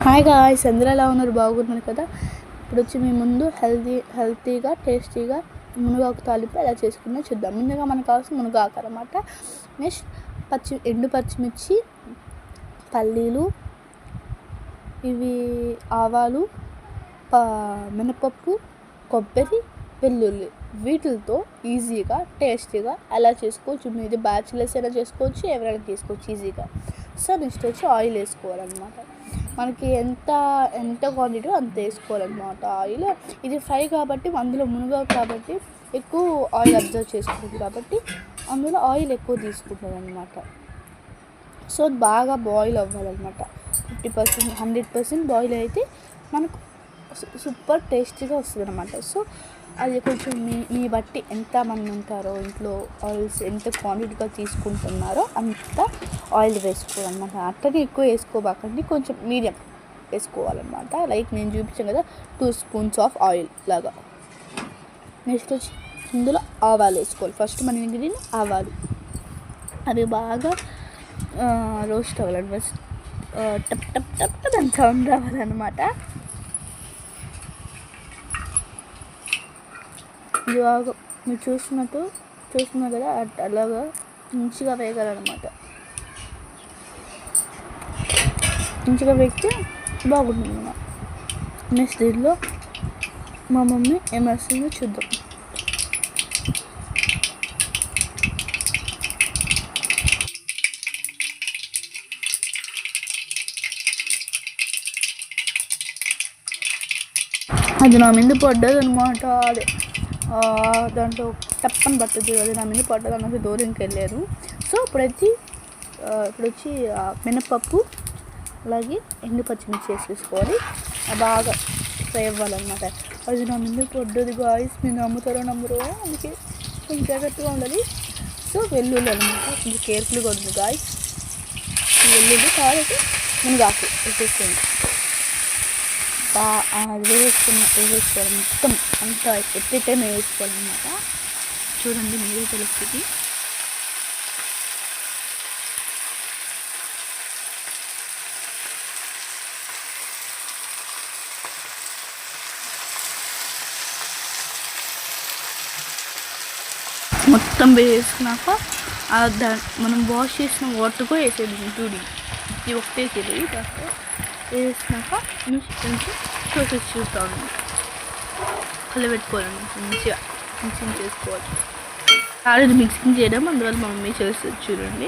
Hi guys, అందరూ ఎలా ఉన్నారు? బాగున్నారు కదా. ఇప్పుడు వచ్చి మీ ముందు హెల్తీగా టేస్టీగా మునగాకు తాలింపు ఎలా చేసుకున్నా చూద్దాం. ముందుగా మనకు కావాల్సిన మునగాకు అన్నమాట. నెక్స్ట్ ఎండు పచ్చిమిర్చి, పల్లీలు, ఇవి ఆవాలు, మినపప్పు, కొబ్బరి, వెల్లుల్లి. వీటితో ఈజీగా టేస్టీగా ఎలా చేసుకోవచ్చు. మీది బ్యాచిలర్స్ అయినా చేసుకోవచ్చు, ఎవరైనా తీసుకోవచ్చు ఈజీగా. సో నెక్స్ట్ వచ్చి ఆయిల్ వేసుకోవాలన్నమాట. మనకి ఎంత క్వాంటిటీ అంత వేసుకోవాలన్నమాట ఆయిల్. ఇది ఫ్రై కాబట్టి అందులో మునగాకు కాబట్టి ఎక్కువ ఆయిల్ అబ్జర్వ్ చేసుకుంటుంది కాబట్టి అందులో ఆయిల్ ఎక్కువ తీసుకుంటుంది అనమాట. సో బాగా బాయిల్ అవ్వాలన్నమాట. 50%, 100% బాయిల్ అయితే మనకు సూపర్ టేస్టీగా వస్తుంది అనమాట. సో అది కొంచెం మీ బట్టి ఎంతమంది ఉంటారో ఇంట్లో ఆయిల్స్ ఎంత క్వాంటిటీగా తీసుకుంటున్నారో అంత ఆయిల్ వేసుకోవాలన్నమాట. అట్లనే ఎక్కువ వేసుకోబాకండి, కొంచెం మీడియం వేసుకోవాలన్నమాట. లైక్ నేను చూపించాను కదా, 2 స్పూన్స్ ఆఫ్ ఆయిల్ లాగా. నెక్స్ట్ వచ్చి ఇందులో ఆవాలు వేసుకోవాలి. ఫస్ట్ మన ఇంగ్రీడియంట్ ఆవాలు. అవి బాగా రోస్ట్ అవ్వాలన్నమాట. టప్ టప్ టప్ టప్ అని సౌండ్ రావాలన్నమాట. ఇది బాగా మీరు చూస్తున్నారు కదా, అలాగా మంచిగా వేగాలన్నమాట. మంచిగా వేగితే బాగుంటుంది అన్నమాట. నెక్స్ట్ దీనిలో మా మమ్మీ ఏమేస్తుందో చూద్దాం. అది నా మీద పడ్డది అనమాట. అదే దాంట్లో టప్పని పట్టదు, అది నా మీద పడ్డది అన్నది దూరంకి వెళ్ళారు. సో ఇప్పుడు వచ్చి మినపప్పు అలాగే ఎండు పచ్చిమిర్చి వేసేసుకోవాలి. బాగా ఫ్రై అవ్వాలన్నమాట. అది నా మీద పడ్డది గాయస్, మీరు నమ్ముతారో నమ్మరో, అందుకే కొంచెం జాగ్రత్తగా ఉండాలి. సో వెల్లుల్లి అనమాట, కొంచెం కేర్ఫుల్గా ఉంది గాయస్. వెల్లుల్లి కాబట్టి మునగాకు వేసేసుకోండి. వేసేసుకోవాలి మొత్తం అంతా ఎట్ టైం వేసుకోవాలన్నమాట. చూడండి మీరే తెలుస్తుంది. మొత్తం వేసుకున్నాక మనం వాష్ చేసిన వాటర్ కూడా వేసేది చూడి. ఇది ఒకటే తెలియదు. దాంట్లో వేసినాక కొంచెం ప్రాసెస్ చూస్తాను. కలబెట్టుకోవాలండి మంచిగా మిక్సింగ్ చేసుకోవాలి. ఆల్రెడీ మిక్సింగ్ చేయడం అందువల్ల మా మమ్మీ చేస్తుంది చూడండి.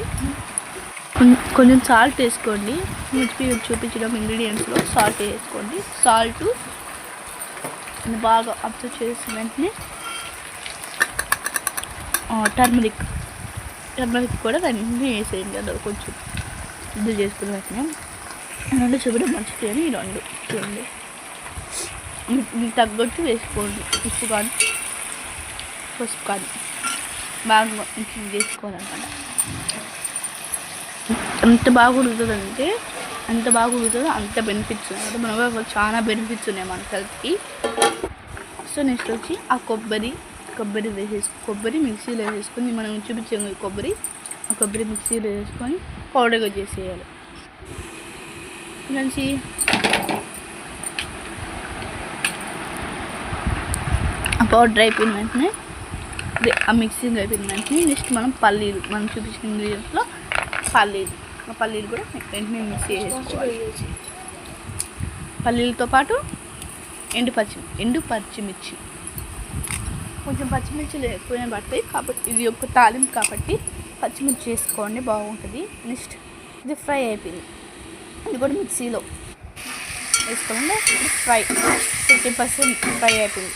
కొంచెం సాల్ట్ వేసుకోండి. చూపించడం ఇంగ్రీడియంట్స్లో సాల్ట్ వేసుకోండి. సాల్ట్ బాగా అబ్జర్వ్ చేసిన వెంటనే టర్మరిక్ కూడా వెంటనే వేసేయండి. అది కొంచెం ఇది చేసుకున్న వెంటనే రెండు చూపడం మర్చిపోయాను. ఈ రెండు చూడండి, మీకు తగ్గట్టు వేసుకోండి. ఉప్పు కానీ పసుపు కానీ బాగా మిక్సింగ్ చేసుకోవాలన్నమాట. ఎంత బాగా ఉడుకుతుందంటే అంత బాగా ఉడుకుతుందో అంత బెనిఫిట్స్ ఉన్నాయి. మనకు చాలా బెనిఫిట్స్ ఉన్నాయి మన హెల్త్కి. సో నెక్స్ట్ వచ్చి ఆ కొబ్బరి మిక్సీలో వేసుకొని, మనం చూపించాము ఆ కొబ్బరి మిక్సీలో వేసుకొని పౌడర్గా చేసేయాలి. మంచి ఆ పౌడర్ అయిపోయిన వెంటనే ఆ మిక్సింగ్ అయిపోయిన వెంటనే నెక్స్ట్ మనం చూపించిన ఇంగ్రీడియంట్స్లో పల్లీలు కూడా వెంటనే మిక్స్ చేసుకోవాలి. పల్లీలతో పాటు ఎండు పచ్చిమిర్చి, కొంచెం పచ్చిమిర్చిలు ఎక్కువనే పడతాయి కాబట్టి ఇది ఒక తాలింపు కాబట్టి పచ్చిమిర్చి వేసుకోండి, బాగుంటుంది. నెక్స్ట్ ఇది ఫ్రై అయిపోయింది, ఇది కూడా మిక్సీలో వేసుకోండి. ఫ్రై 50% ఫ్రై అయిపోయింది.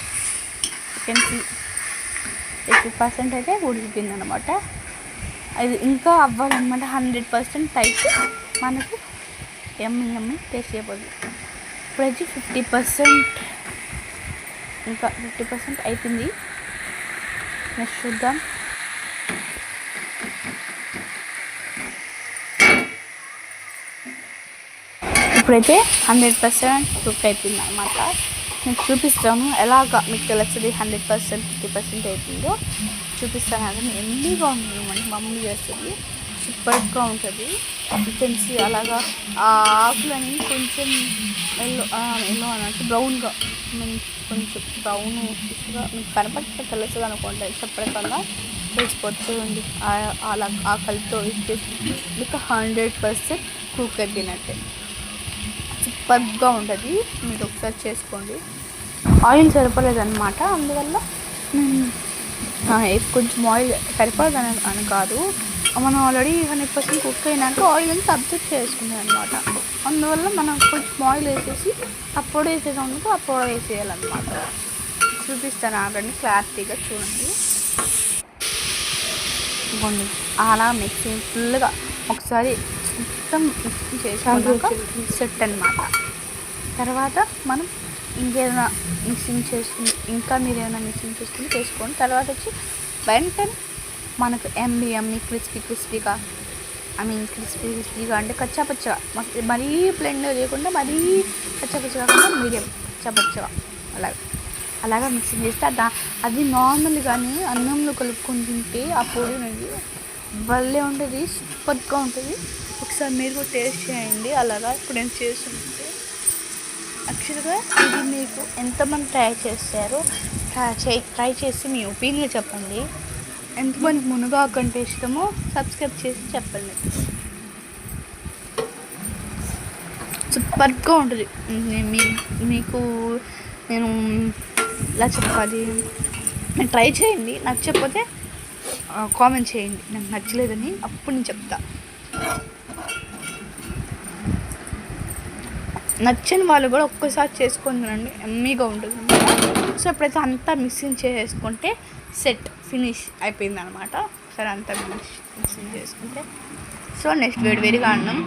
80% అయితే ఉడికిపోయింది అనమాట. అది ఇంకా అవ్వాలన్నమాట. 100% అయితే మనకు ఎమ్మి టేస్ట్ అయిపోతుంది. ఇప్పుడైతే 50% అయిపోయింది. నెక్స్ట్ చూద్దాం. ఇప్పుడైతే 100% కుక్ అయిపోయింది అనమాట. మీకు చూపిస్తాను ఎలాగా మీకు తెలుస్తుంది 100% 50% అయిపోయిందో చూపిస్తాను. అది ఎన్నిగా ఉంటుంది, మమ్మీ చేస్తుంది, సూపర్గా ఉంటుంది. తెలిసి అలాగా ఆ ఆకులని కొంచెం ఎల్లో ఎల్లో అన్నట్టు బ్రౌన్గా కొంచెం బ్రౌన్ మీకు కనపడితే తెలుస్తుంది అనుకోండి, చెప్పడం తెలిసిపోతుంది చూడండి. అలా ఆ కలితో ఇచ్చేసి మీకు 100% కుక్ అయిపోయినట్టే, సూపర్గా ఉంటుంది. మీరు ఒకసారి చేసుకోండి. ఆయిల్ సరిపోలేదన్నమాట, అందువల్ల కొంచెం ఆయిల్ సరిపోలేదని అని కాదు, మనం ఆల్రెడీ 100% కుక్ అయినాక ఆయిల్ అంతా అబ్జర్వ్ చేసుకుంది అనమాట. అందువల్ల మనం కొంచెం ఆయిల్ వేసేసి అప్పుడు వేసేదానికి అప్పుడు వేసేయాలన్నమాట. చూపిస్తాను ఆగండి, క్లారిటీగా చూడండి. ఇవ్వండి అలా మిక్సింగ్ ఫుల్గా ఒకసారి మొత్తం మిక్సింగ్ చేసుకున్నాక సెట్ అనమాట. తర్వాత మనం ఇంకేదైనా మిక్సింగ్ చేసుకుని మీరు ఏమైనా మిక్సింగ్ చేసుకుని చేసుకోండి. తర్వాత వచ్చి వెంటనే మనకు ఎమ్మి క్రిస్పీగా క్రిస్పీగా అంటే కచ్చాపచ్చగా, మరీ ప్లెయిన్గా లేకుండా మరీ కచ్చాపచ్చగా కాకుండా మీడియం కచ్చాపచ్చగా అలాగా మిక్సింగ్ చేస్తే అది నార్మల్గానే అన్నంలో కలుపుకొని తింటే ఆ పొడి అనేది భలే ఉంటుంది, సూపర్గా ఉంటుంది. ఒకసారి మీరు కూడా టేస్ట్ చేయండి. అలాగా ఇప్పుడు నేను చేస్తుంటే యాక్చువల్గా ఇది మీకు ఎంతమంది ట్రై చేస్తారో ట్రై చేసి మీ ఒపీనియన్ చెప్పండి. ఎంతమందికి మునగాకు అంటే ఇష్టమో సబ్స్క్రైబ్ చేసి చెప్పండి. సూపర్గా ఉంటుంది. మీకు నేను ఇలా చెప్పాలి, ట్రై చేయండి. నచ్చకపోతే కామెంట్ చేయండి, నాకు నచ్చలేదని, అప్పుడు నేను చెప్తా. నచ్చని వాళ్ళు కూడా ఒక్కసారి చేసుకొని తినండి, ఎమ్మీగా ఉంటుంది. సో ఇప్పుడైతే అంతా మిక్సింగ్ చేసుకుంటే సెట్ ఫినిష్ అయిపోయింది అనమాట. సరే అంతా మిక్సింగ్ చేసుకుంటే సో నెక్స్ట్ వేడిగా అన్నం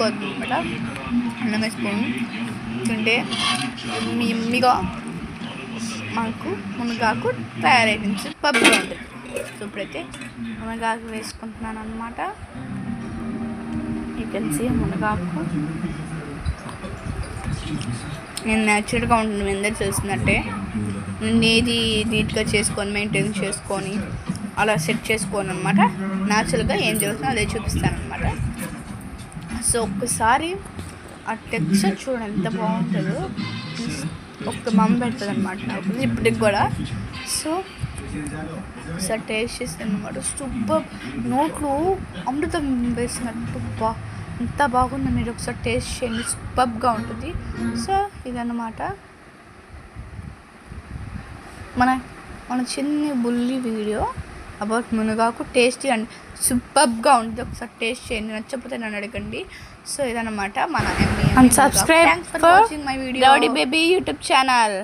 అనమాట. అన్నం వేసుకొని తింటే ఎమ్మీగా మనకు మునగాకు తయారైంది, సూపర్గా ఉంటుంది. సో ఇప్పుడైతే మునగాకు వేసుకుంటున్నాను అనమాట. యూ కెన్ సీ మునగాకు నేను న్యాచురల్గా ఉంటుంది, మీ అందరు చూస్తున్నట్టే. నేను ఏది నీట్గా చేసుకొని మెయింటైన్ చేసుకొని అలా సెట్ చేసుకోను అనమాట. న్యాచురల్గా ఏం జరుగుతుందో అదే చూపిస్తాను అనమాట. సో ఒక్కసారి ఆ టెక్స్చర్ చూడండి ఎంత బాగుంటుందో, ఒక్క మమ్మ పెడుతుంది అనమాట నాకు ఇప్పటికి కూడా. సో ఒకసారి టేస్ట్ చేస్తాను అనమాట. సూపర్, నోట్లో అమృతం వేసినట్టు ఎంత బాగుంది. మీరు ఒకసారి టేస్ట్ చేయండి, సూపర్గా ఉంటుంది. సో ఇదన్నమాట మన చిన్న బుల్లి వీడియో అబౌట్ మునగాకు. టేస్టీ అండ్ సూపర్గా ఉంటుంది. ఒకసారి టేస్ట్ చేయండి, నచ్చకపోతే నన్ను అడగండి. సో ఇదన్నమాట మన subscribe for watching my video rowdy baby YouTube channel.